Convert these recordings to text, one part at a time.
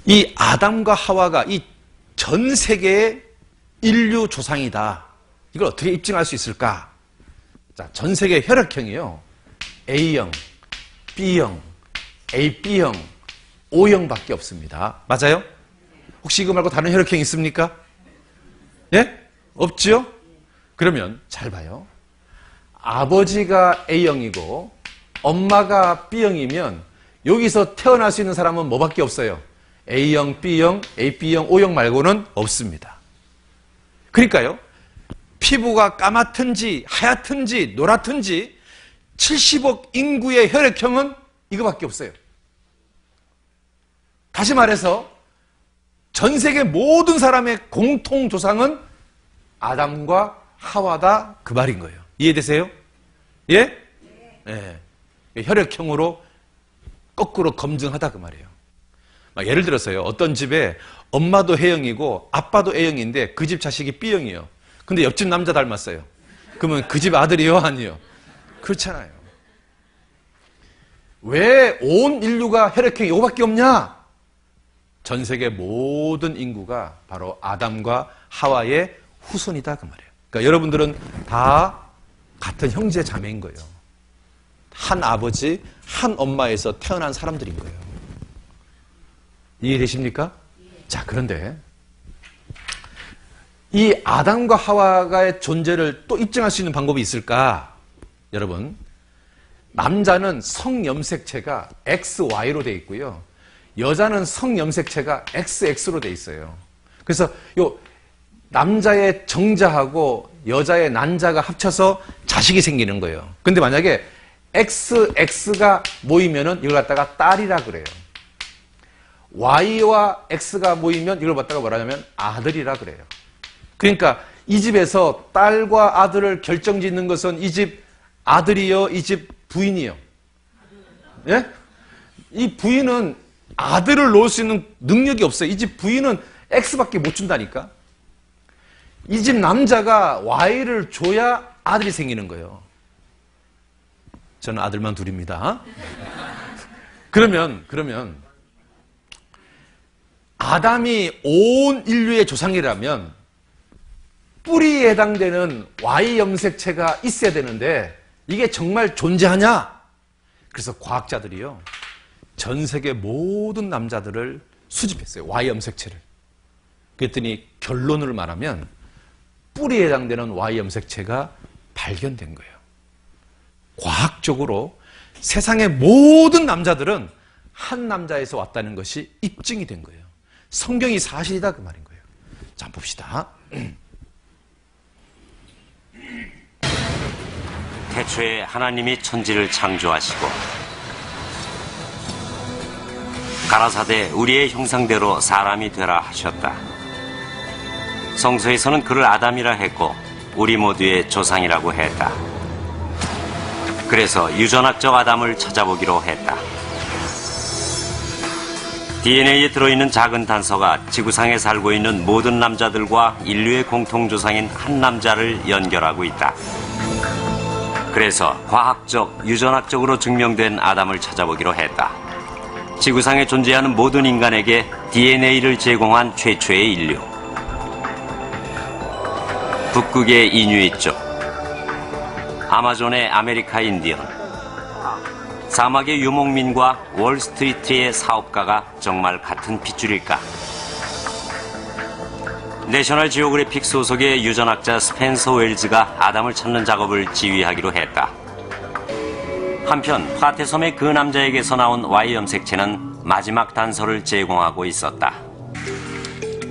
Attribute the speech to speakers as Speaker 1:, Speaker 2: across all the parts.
Speaker 1: 이 아담과 하와가 이 전 세계의 인류 조상이다. 이걸 어떻게 입증할 수 있을까? 자, 전 세계 혈액형이요. A형, B형, AB형, O형밖에 없습니다. 맞아요? 혹시 이거 말고 다른 혈액형이 있습니까? 예? 없지요? 그러면 잘 봐요. 아버지가 A형이고 엄마가 B형이면 여기서 태어날 수 있는 사람은 뭐밖에 없어요? A형, B형, AB형, O형 말고는 없습니다. 그러니까요. 피부가 까맣든지 하얗든지 노랗든지 70억 인구의 혈액형은 이거밖에 없어요. 다시 말해서 전 세계 모든 사람의 공통 조상은 아담과 하와다 그 말인 거예요. 이해되세요? 예? 네. 혈액형으로 거꾸로 검증하다 그 말이에요. 예를 들어서요. 어떤 집에 엄마도 A형이고 아빠도 A형인데 그 집 자식이 B형이에요. 근데 옆집 남자 닮았어요. 그러면 그 집 아들이요? 아니요? 그렇잖아요. 왜 온 인류가 혈액형이 이거밖에 없냐? 전 세계 모든 인구가 바로 아담과 하와의 후손이다 그 말이에요. 그러니까 여러분들은 다 같은 형제 자매인 거예요. 한 아버지, 한 엄마에서 태어난 사람들인 거예요. 이해되십니까? 자, 그런데 이 아담과 하와의 존재를 또 입증할 수 있는 방법이 있을까? 여러분, 남자는 성염색체가 XY로 되어 있고요. 여자는 성염색체가 XX로 되어 있어요. 그래서 요 남자의 정자하고 여자의 난자가 합쳐서 자식이 생기는 거예요. 근데 만약에 XX가 모이면은 이걸 갖다가 딸이라 그래요. Y와 X가 모이면 이걸 갖다가 뭐라 하냐면 아들이라 그래요. 그러니까 이 집에서 딸과 아들을 결정짓는 것은 이 집 아들이요, 이 집 부인이요. 예? 이 부인은 아들을 놓을 수 있는 능력이 없어요. 이 집 부인은 X밖에 못 준다니까. 이 집 남자가 Y를 줘야 아들이 생기는 거예요. 저는 아들만 둘입니다. 그러면 아담이 온 인류의 조상이라면 뿌리에 해당되는 Y 염색체가 있어야 되는데 이게 정말 존재하냐? 그래서 과학자들이요. 전 세계 모든 남자들을 수집했어요. Y 염색체를. 그랬더니 결론을 말하면 뿌리에 해당되는 Y 염색체가 발견된 거예요. 과학적으로 세상의 모든 남자들은 한 남자에서 왔다는 것이 입증이 된 거예요. 성경이 사실이다 그 말인 거예요. 자, 한번 봅시다.
Speaker 2: 태초에 하나님이 천지를 창조하시고 가라사대 우리의 형상대로 사람이 되라 하셨다. 성서에서는 그를 아담이라 했고 우리 모두의 조상이라고 했다. 그래서 유전학적 아담을 찾아보기로 했다. DNA에 들어있는 작은 단서가 지구상에 살고 있는 모든 남자들과 인류의 공통조상인 한 남자를 연결하고 있다. 그래서 과학적, 유전학적으로 증명된 아담을 찾아보기로 했다. 지구상에 존재하는 모든 인간에게 DNA를 제공한 최초의 인류. 북극의 이누이족, 아마존의 아메리카 인디언, 사막의 유목민과 월스트리트의 사업가가 정말 같은 핏줄일까? 내셔널 지오그래픽 소속의 유전학자 스펜서 웰즈가 아담을 찾는 작업을 지휘하기로 했다. 한편 파테섬의 그 남자에게서 나온 Y 염색체는 마지막 단서를 제공하고 있었다.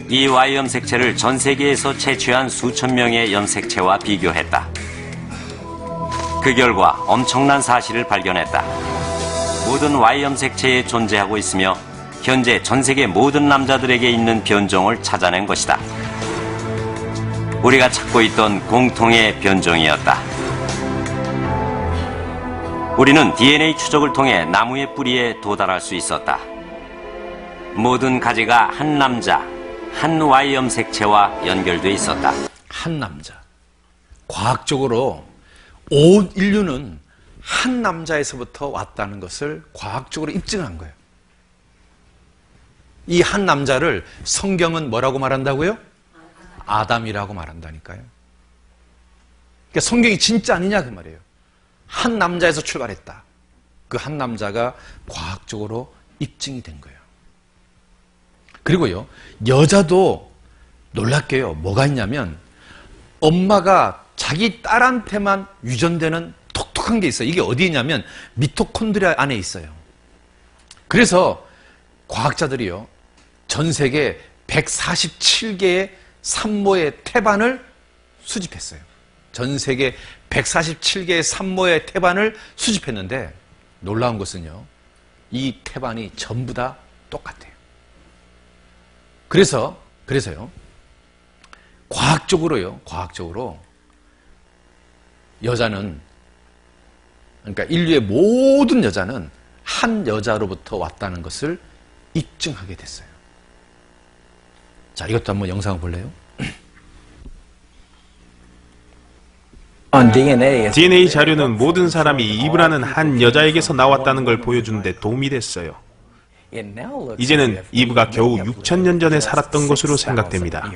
Speaker 2: 이 Y 염색체를 전 세계에서 채취한 수천 명의 염색체와 비교했다. 그 결과 엄청난 사실을 발견했다. 모든 Y 염색체에 존재하고 있으며 현재 전 세계 모든 남자들에게 있는 변종을 찾아낸 것이다. 우리가 찾고 있던 공통의 변종이었다. 우리는 DNA 추적을 통해 나무의 뿌리에 도달할 수 있었다. 모든 가지가 한 남자, 한 Y 염색체와 연결돼 있었다.
Speaker 1: 한 남자. 과학적으로 온 인류는 한 남자에서부터 왔다는 것을 과학적으로 입증한 거예요. 이 한 남자를 성경은 뭐라고 말한다고요? 아담이라고 말한다니까요. 그러니까 성경이 진짜 아니냐 그 말이에요. 한 남자에서 출발했다. 그 한 남자가 과학적으로 입증이 된 거예요. 그리고요, 여자도 놀랍게요, 뭐가 있냐면 엄마가 자기 딸한테만 유전되는 독특한 게 있어요. 이게 어디에 있냐면 미토콘드리아 안에 있어요. 그래서 과학자들이요, 전 세계 147개의 산모의 태반을 수집했어요. 전 세계 147개의 산모의 태반을 수집했는데 놀라운 것은요, 이 태반이 전부 다 똑같아요. 그래서요, 과학적으로 여자는, 그러니까 인류의 모든 여자는 한 여자로부터 왔다는 것을 입증하게 됐어요. 자, 이것도 한번 영상을 볼래요?
Speaker 3: DNA 자료는 모든 사람이 이브라는 한 여자에게서 나왔다는 걸 보여주는 데 도움이 됐어요. 이제는 이브가 겨우 6,000년 전에 살았던 것으로 생각됩니다.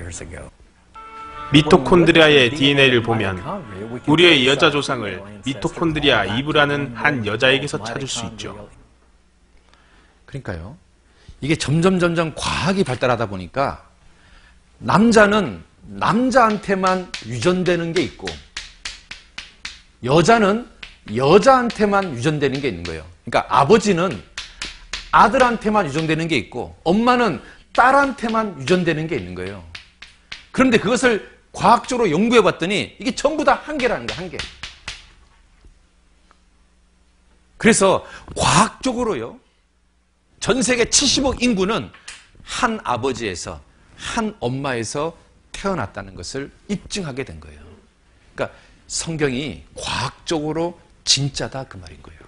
Speaker 3: 미토콘드리아의 DNA를 보면 우리의 여자 조상을 미토콘드리아 이브라는 한 여자에게서 찾을 수 있죠.
Speaker 1: 그러니까요, 이게 점점 과학이 발달하다 보니까 남자는 남자한테만 유전되는 게 있고 여자는 여자한테만 유전되는 게 있는 거예요. 그러니까 아버지는 아들한테만 유전되는 게 있고 엄마는 딸한테만 유전되는 게 있는 거예요. 그런데 그것을 과학적으로 연구해 봤더니 이게 전부 다 한계라는 거예요, 한계. 그래서 과학적으로요, 전 세계 70억 인구는 한 아버지에서, 한 엄마에서 태어났다는 것을 입증하게 된 거예요. 그러니까 성경이 과학적으로 진짜다 그 말인 거예요.